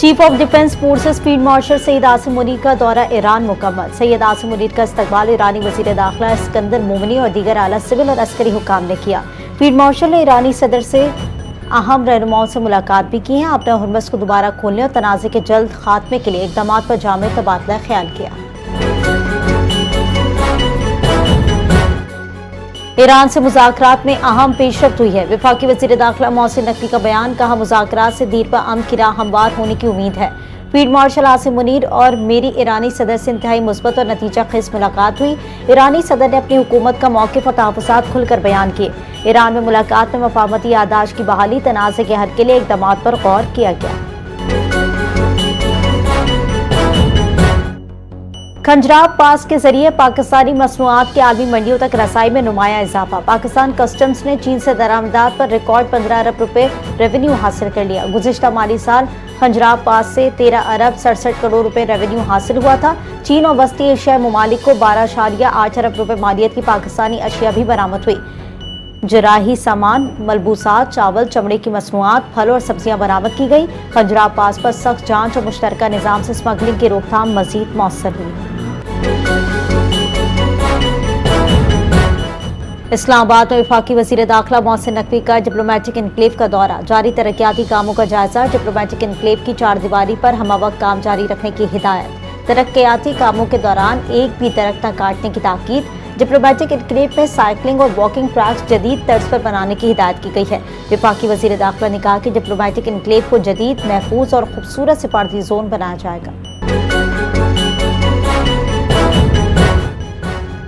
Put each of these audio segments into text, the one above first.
Chief of defence forces field marshal Syed Asim Munir का दौरा Iran मुकम्मल। सैयद आसिम मुनीर का इस्तकबाल ईरानी वज़ीर दाखिला सिकंदर मोमिनी और दीगर आला सिविल और अस्करी हुक्काम ने किया। फील्ड मार्शल ने ईरानी सदर से अहम रहनुमाओं से मुलाकात भी की है। आपने हुर्मस को दोबारा खोलने और तनाज़े के जल्द खात्मे के लिए इक़दामात पर जामे तबादला ख्याल किया। ईरान से मुज़ाकरात में अहम पेशरफ्त हुई है। वफाकी वज़ीर दाखिला मोहसिन नकवी का बयान, कहा मुज़ाकरात से दीर पर अमन की राह हमवार होने की उम्मीद है। फील्ड मार्शल आसिम मुनीर और मेरी ईरानी सदर से इंतहाई मुस्बत और नतीजा खेज मुलाकात हुई। ईरानी सदर ने अपनी हुकूमत का मौक़िफ़ और तहफ़्फ़ुज़ात खुलकर बयान किए। ईरान में मुलाकात में मफाहमती यादाश्त की बहाली, तनाज़े के हल के लिए इक़दामात पर गौर किया गया। खंजराब पास के जरिए पाकिस्तानी मसनूआत के आलमी मंडियों तक रसाई में नुमाया इजाफा। पाकिस्तान कस्टम्स ने चीन से दरामदात पर रिकॉर्ड 15 अरब रुपए रेवेन्यू हासिल कर लिया। गुज़िश्ता माली साल खंजराब पास से 13 अरब 67 करोड़ रुपए रेवेन्यू हासिल हुआ था। चीन और वस्ती एशियाई ममालिक को 12.8 अरब रुपए मालियत की पाकिस्तानी अशिया भी बरामद हुई। जराही सामान, मलबूसात, चावल, चमड़े की मसनूआत, फल और सब्जियां बरामद की गई। खंजराब पास पर सख्त जांच और मुश्तरका निज़ाम से स्मगलिंग की रोकथाम मजीद मौसर हुई। इस्लामाबाद में वफाकी वज़ीर दाखिला मोहसिन नकवी का डिप्लोमेटिक इनक्लेव का दौरा। जारी तरक्याती कामों का जायजा। डिप्लोमेटिक इनक्लेव की 4 दीवारी पर हमवक्त काम जारी रखने की हिदायत। तरक्याती कामों के दौरान एक भी दरख्त न काटने की ताकीद। डिप्लोमेटिक इनक्लेव में साइकिलिंग और वॉकिंग ट्रैक्स जदीद तर्ज पर बनाने की हिदायत की गई है। वफाकी वज़ीर दाखिला ने कहा कि डिप्लोमेटिक इनक्लेव को जदीद, महफूज और खूबसूरत सिफारती जोन बनाया जाएगा।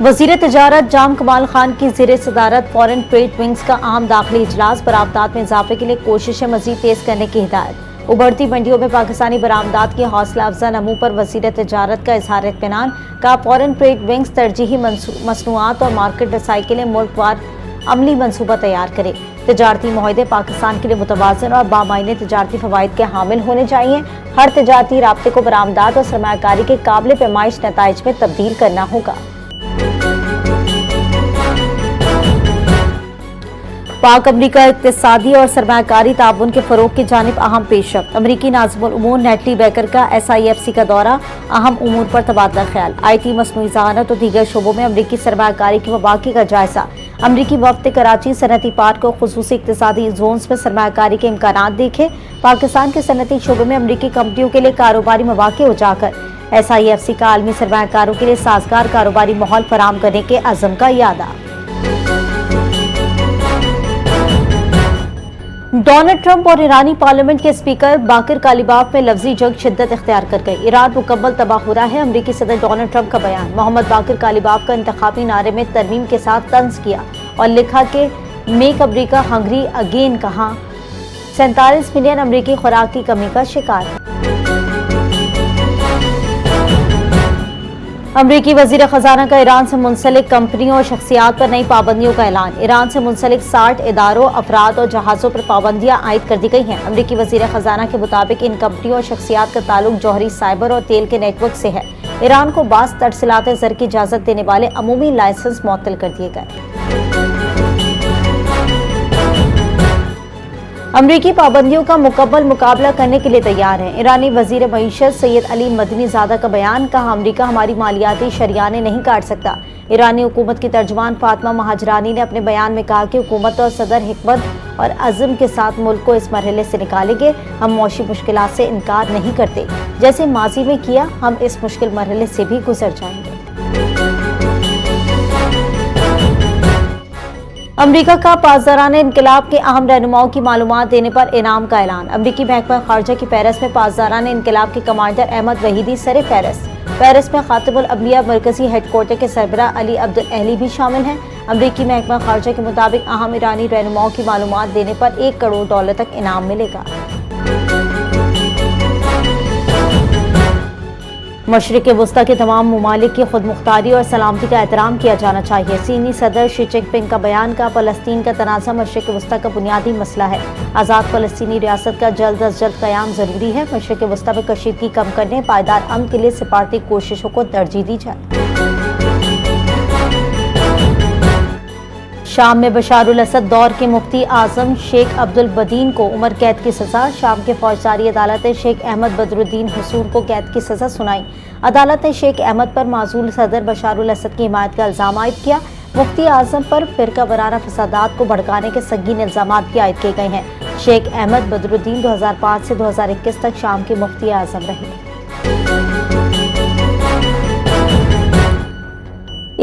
वज़ीर तिजारत जाम कमाल खान की ज़ेर सदारत फॉरेन ट्रेड विंग्स का अहम दाखिली इजलास। बरामदात में इजाफे के लिए कोशिशें मजीद तेज करने की हिदायत। उभरती मंडियों में पाकिस्तानी बरामदात की हौसला अफजा नमू पर वज़ीर तिजारत का इजहार इत्मीनान। का फॉरेन ट्रेड विंग्स तरजीही मसनूआत और मार्केट रसाई के लिए मुल्कवार अमली मनसूबा तैयार करे। तिजारती मुआहदे पाकिस्तान के लिए मुतवाज़िन और बामायने तिजारती फ़वाइद के हामिल होने चाहिए। हर तिजारती राब्ते को बरामदात और सरमायाकारी के काबिल पैमाइश नताइज में तब्दील करना होगा। पाक अमरीका इक़्तिसादी और सरमायाकारी ताउन के फ़रोग़ की जानिब अहम पेशरफ्त। अमरीकी नाज़िमुल उमूर नेटली बेकर का SIFC का दौरा। अहम उमूर पर तबादला ख्याल। IT, मस्नूई ज़हानत और दीगर शोबों में अमरीकी सरमायाकारी की मवाक़ी का जायज़ा। अमरीकी वफ़द कराची सनती पार्क को ख़ुसूसी इक़्तिसादी ज़ोन्स में सरमायाकारी के इम्कानात देखे। पाकिस्तान के सनती शोबे में अमरीकी कंपनियों के लिए कारोबारी मवाक़े उजागर। SIFC का आलमी सरमायाकारों के लिए साजगार कारोबारी माहौल फराहम करने के अज़म का यादा। डोनाल्ड ट्रंप और ईरानी पार्लियामेंट के स्पीकर बाकिर कालिबाफ में लफ्जी जंग शिद्दत इख्तियार कर गई। ईरान मुकम्मल तबाह हो रहा है। अमरीकी सदर डोनाल्ड ट्रंप का बयान। मोहम्मद बाकिर कालिबाफ का इंतखाबी नारे में तरमीम के साथ तंज किया और लिखा कि मेक अमरीका हंगरी अगेन। कहा 47 मिलियन अमरीकी खुराक की कमी का शिकार। अमरीकी वज़ीर ख़जाना का ईरान से मुंसलिक कंपनियों और शख्सियात पर नई पाबंदियों का ऐलान। ईरान से मुंसलिक 60 इदारों, अफराद और जहाज़ों पर पाबंदियां आयद कर दी गई हैं। अमरीकी वज़ीर ख़जाना के मुताबिक इन कंपनियों और शख्सियात का ताल्लुक जौहरी, साइबर और तेल के नेटवर्क से है। ईरान को बाज़ तरसीलात ज़र की इजाज़त देने वाले अमूमी लाइसेंस मुअत्तल कर दिए गए। अमरीकी पाबंदियों का मुकम्मल मुकाबला करने के लिए तैयार है। ईरानी वज़ीर मईशत सैयद अली मदनी ज़ादा का बयान। कहा अमरीका हमारी मालियाती शरियाने नहीं काट सकता। ईरानी हुकूमत की तर्जुमान फातिमा महाजरानी ने अपने बयान में कहा कि हुकूमत और सदर हिकमत और अज़्म के साथ मुल्क को इस मरहले से निकालेंगे। हम मौशी मुश्किलात से इनकार नहीं करते। जैसे माजी में किया, हम इस मुश्किल मरहले से भी गुजर जाएंगे। अमरीका का पासदाराना इनकलाब के अहम रहनुमाओं की मालूमात देने पर इनाम का ऐलान। अमरीकी महकमा खारजा की फहरस्त में पासदाराना इनकलाब के कमांडर अहमद वहीदी सरे फहरस्त में खातिमुल अंबिया मरकजी हेडक्वार्टर के सरबराह अली अब्दुल अहली भी शामिल हैं। अमरीकी महकमा खारजा के मुताबिक अहम ईरानी रहनुमाओं की मालूमात देने पर $1 करोड़ तक इनाम मिलेगा। मशरिक़ वस्ता के तमाम ममालिक की खुद मुख्तारी और सलामती का एहतराम किया जाना चाहिए। चीनी सदर शी जिनपिंग का बयान। का फ़लस्तीन का तनाज़ा मशरिक़ वस्ता का बुनियादी मसला है। आज़ाद फ़लस्तीनी रियासत का जल्द अज जल्द क़याम ज़रूरी है। मशरिक़ वस्ता में कशीदगी कम करने, पायदार अमन के लिए सिफारती कोशिशों को तरजीह दी जाए। शाम में बशारुल असद दौर के मुफ्ती आजम शेख अब्दुल बदीन को उम्र कैद की सजा। शाम के फौजदारी अदालत ने शेख अहमद बदरुद्दीन हुसून को कैद की सजा सुनाई। अदालत ने शेख अहमद पर माजूल सदर बशारुल असद की हिमायत का इल्जाम आयद किया। मुफ्ती आजम पर फिरका वाराना फसादात को भड़काने के संगीन इल्जाम भी आयद किए गए हैं। शेख अहमद बदरुद्दीन 2005 से 2021 तक शाम के मुफ्ती आजम रहे।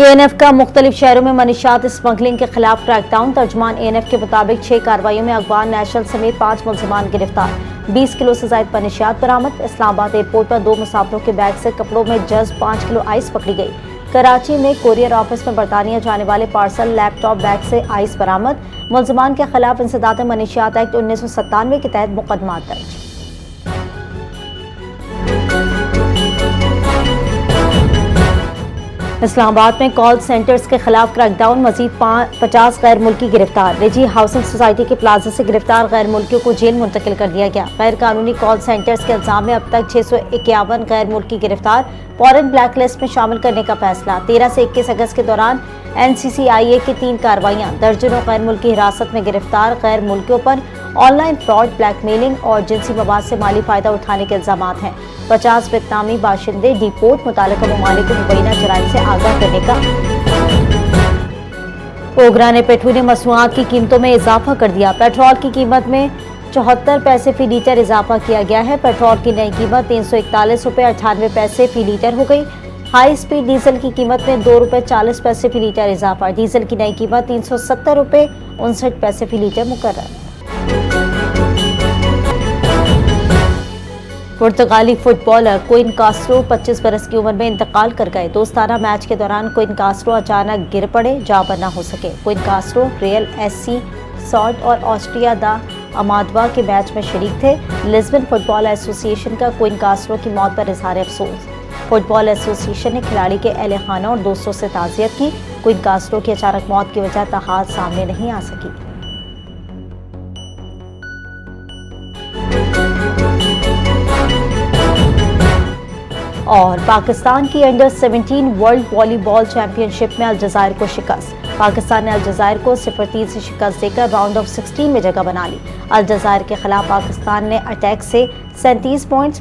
एएनएफ का मुख्तलिफ शहरों में मनीशात स्मगलिंग के खिलाफ क्रैकडाउन। तर्जमान एएनएफ के मुताबिक 6 कार्रवाइयों में अफगान नेशनल समेत 5 मुलजमान गिरफ्तार। 20 किलो से ज्यादा मनीशात बरामद। इस्लामाबाद एयरपोर्ट पर 2 मुसाफिरों के बैग से कपड़ों में जज्ब 5 किलो आइस पकड़ी गई। कराची में कोरियर ऑफिस में बरतानिया जाने वाले पार्सल लैपटॉप बैग से आइस बरामद। मुलजमान के खिलाफ इंसदाद मनीशियात एक्ट 1997 के तहत मुकदमा दर्ज। इस्लामाबाद में कॉल सेंटर्स के खिलाफ क्रैकडाउन। मजीद 50 गैर मुल्की गिरफ्तार। निजी हाउसिंग सोसाइटी के प्लाजा से गिरफ्तार गैर मुल्कियों को जेल मुंतकिल कर दिया गया। गैर कानूनी कॉल सेंटर्स के इल्जाम में अब तक 651 गैर मुल्की गिरफ्तार। फॉरेन ब्लैक लिस्ट में शामिल करने का फैसला। 13 से 21 अगस्त के दौरान NCCIA की 3 कार्रवाइयां। दर्जनों गैर मुल्की हिरासत में गिरफ्तार। गैर मुल्कियों पर ऑनलाइन फ्रॉड, ब्लैकमेलिंग और जिनसी मवाद से माली फायदा उठाने के इल्जाम हैं। 50 वियतनामी बाशिंदे डिपोर्ट। मुतालिका ममालिक को मुबैना जराइम से आगाह करने का। ओगरा ने पेट्रोलियम मसनूआत की कीमतों में इजाफा कर दिया। पेट्रोल की कीमत में 74 पैसे फी लीटर इजाफा किया गया है। पेट्रोल की नई कीमत 341 रुपये 98 पैसे फी लीटर हो गई। हाई स्पीड डीजल की कीमत में 2 रुपये 40 पैसे फी लीटर इजाफा। डीजल की नई कीमत 370 रुपये 59 पैसे फी लीटर मुकर्रर। पुर्तगाली फुटबॉलर क्विन कास्ट्रो 25 बरस की उम्र में इंतकाल कर गए। दोस्ताना मैच के दौरान क्विन कास्ट्रो अचानक गिर पड़े, जाबां न हो सके। क्विन कास्ट्रो रियल SC सॉल्ट और ऑस्ट्रिया दा अमादवा के मैच में शरीक थे। लिस्बन फुटबॉल एसोसिएशन का क्विन कास्ट्रो की मौत पर इजहार अफसोस। फुटबॉल एसोसिएशन ने खिलाड़ी के अहले खाना और दोस्तों से ताज़ियत की। क्विन कास्ट्रो की अचानक मौत की वजह तहाद सामने नहीं आ सकी। और पाकिस्तान की अंडर 17 वर्ल्ड वॉलीबॉल चैंपियनशिप में अलजज़ायर को शिकस्त। पाकिस्तान ने अलजज़ायर को 0-3 से शिकस्त देकर राउंड ऑफ 16 में जगह बना ली। अलजज़ायर के खिलाफ पाकिस्तान ने अटैक से 37 पॉइंट्स,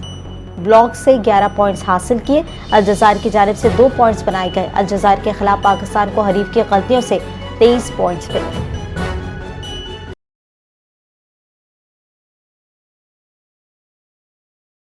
ब्लॉक से 11 पॉइंट्स हासिल किए। अलजज़ायर की जानिब से 2 पॉइंट्स बनाए गए। अलजज़ायर के खिलाफ पाकिस्तान को हरीफ की गलतियों से 23 पॉइंट्स मिले।